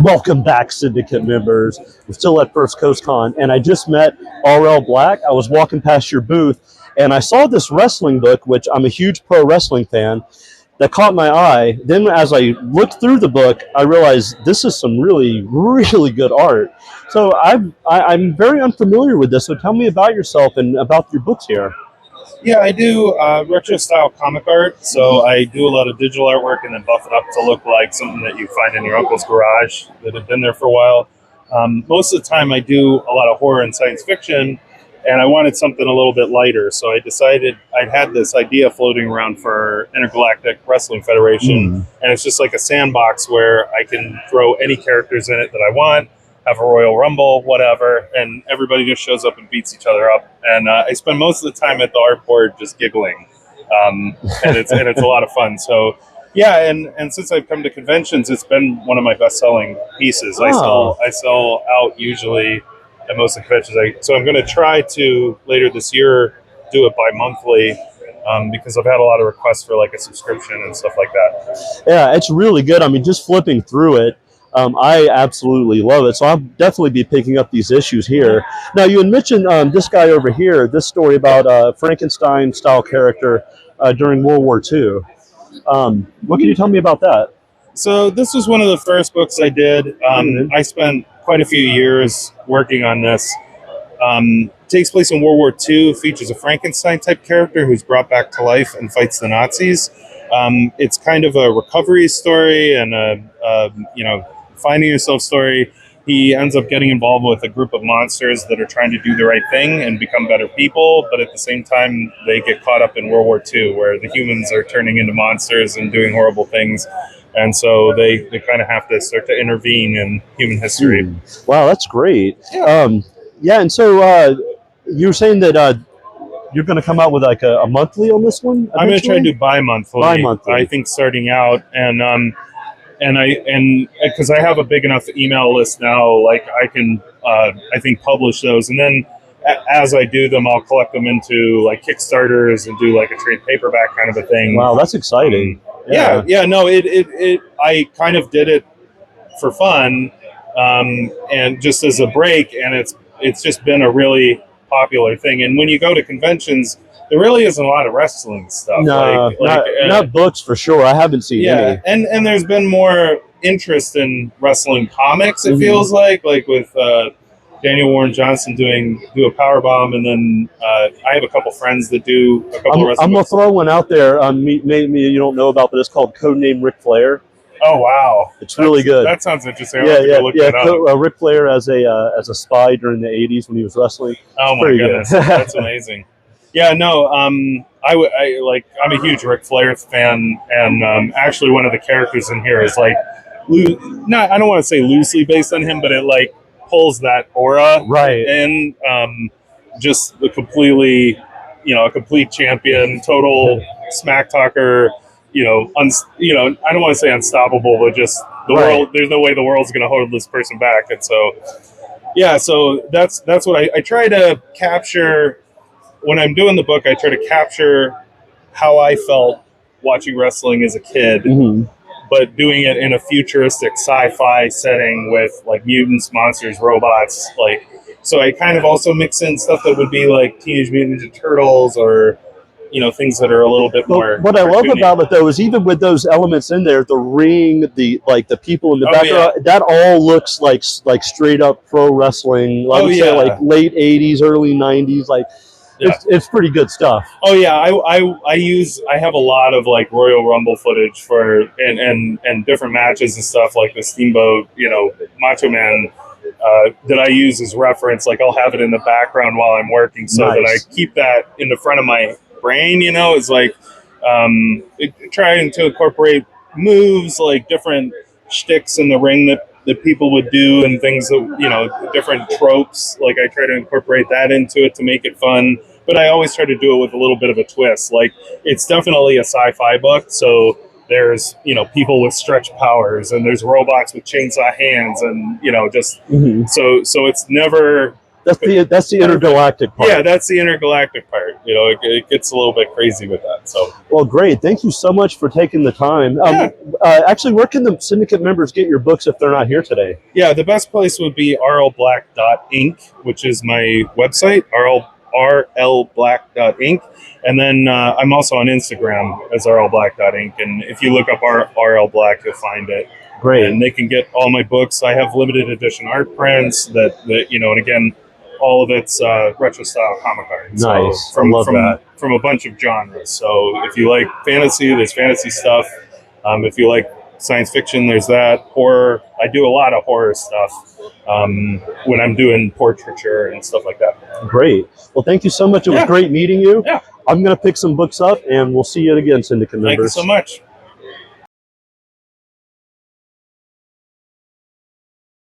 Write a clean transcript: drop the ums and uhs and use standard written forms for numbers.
Welcome back, Syndicate members. We're still at First Coast Con, and I just met RL Black. I was walking past your booth, and I saw this wrestling book, which I'm a huge pro wrestling fan, that caught my eye. Then as I looked through the book, I realized this is some really, really good art. So I'm very unfamiliar with this, so tell me about yourself and about your books here. Yeah, I do retro-style comic art, so I do a lot of digital artwork and then buff it up to look like something that you find in your uncle's garage that had been there for a while. Most of the time I do a lot of horror and science fiction, and I wanted something a little bit lighter, so I decided I'd had this idea floating around for Intergalactic Wrestling Federation, and it's just like a sandbox where I can throw any characters in it that I want, have a Royal Rumble, whatever, and everybody just shows up and beats each other up. And I spend most of the time at the art board just giggling, and it's a lot of fun. So yeah, and since I've come to conventions, it's been one of my best-selling pieces. Oh. I sell out usually at most of the conventions. So I'm going to try to later this year do it bi-monthly. Because I've had a lot of requests for like a subscription and stuff like that. Yeah, it's really good. I mean, just flipping through it, I absolutely love it. So I'll definitely be picking up these issues here. Now, you had mentioned this guy over here, this story about a Frankenstein-style character during World War II. What can you tell me about that? So this was one of the first books I did. I spent quite a few years working on this. Takes place in World War II, features a Frankenstein-type character who's brought back to life and fights the Nazis. It's kind of a recovery story and a finding yourself story. He ends up getting involved with a group of monsters that are trying to do the right thing and become better people, but at the same time, they get caught up in World War II, where the humans are turning into monsters and doing horrible things. And so they kind of have to start to intervene in human history. Wow, that's great. Yeah. And so you were saying that you're going to come out with like a monthly on this one? I'm going to try to do bi-monthly. Bi-monthly. I think starting out, and because I have a big enough email list now, like I can, I think, publish those, and then as I do them, I'll collect them into like Kickstarters and do like a trade paperback kind of a thing. Wow, that's exciting. No, I kind of did it for fun, and just as a break, and it's just been a really popular thing. And when you go to conventions, there really isn't a lot of wrestling stuff. No, not books for sure. I haven't seen any. And there's been more interest in wrestling comics. It feels like with Daniel Warren Johnson do a power bomb, and then I have a couple friends that do a couple of wrestling. I'm gonna throw one out there. Maybe you don't know about, but it's called Codename Ric Flair. Oh wow, it's really good. That sounds interesting. Ric Flair as a spy during the '80s when he was wrestling. Oh my goodness, that's amazing. Yeah, no, I'm a huge Ric Flair fan, and actually one of the characters in here is like, I don't want to say loosely based on him, but it like pulls that aura, right? And just the a complete champion, total smack talker. I don't want to say unstoppable, but just the world. There's no way the world's going to hold this person back, and so yeah. So that's what I try to capture when I'm doing the book. I try to capture how I felt watching wrestling as a kid, but doing it in a futuristic sci-fi setting with like mutants, monsters, robots. Like, so I kind of also mix in stuff that would be like Teenage Mutant Ninja Turtles or things that are a little bit more. What I love about it though is even with those elements in there, the ring, the people in the background, that all looks like straight up pro wrestling. I would say like late '80s, early '90s, like. Yeah. It's pretty good stuff. Oh yeah, I have a lot of like Royal Rumble footage for and different matches and stuff like the Steamboat, Macho Man that I use as reference. Like I'll have it in the background while I'm working, so that I keep that in the front of my brain. It's like trying to incorporate moves like different shticks in the ring that people would do and things that, different tropes. Like I try to incorporate that into it to make it fun, but I always try to do it with a little bit of a twist. Like it's definitely a sci-fi book. So there's, people with stretch powers and there's robots with chainsaw hands and, so it's never. That's the intergalactic part. Yeah, that's the intergalactic part. it gets a little bit crazy with that. So, Well, great. Thank you so much for taking the time. Actually, where can the syndicate members get your books if they're not here today? yeah, the best place would be rlblack.inc, which is my website, rlblack.inc. And then I'm also on Instagram as rlblack.inc. And if you look up RL Black, you'll find it. Great. And they can get all my books. I have limited edition art prints that and again, all of it's retro style comic art. Nice. So from that. From a bunch of genres. So if you like fantasy, there's fantasy stuff. If you like science fiction, there's that. Horror, I do a lot of horror stuff when I'm doing portraiture and stuff like that. Great. Well, thank you so much. It was great meeting you. Yeah. I'm going to pick some books up, and we'll see you again, syndicate members. Thank you so much.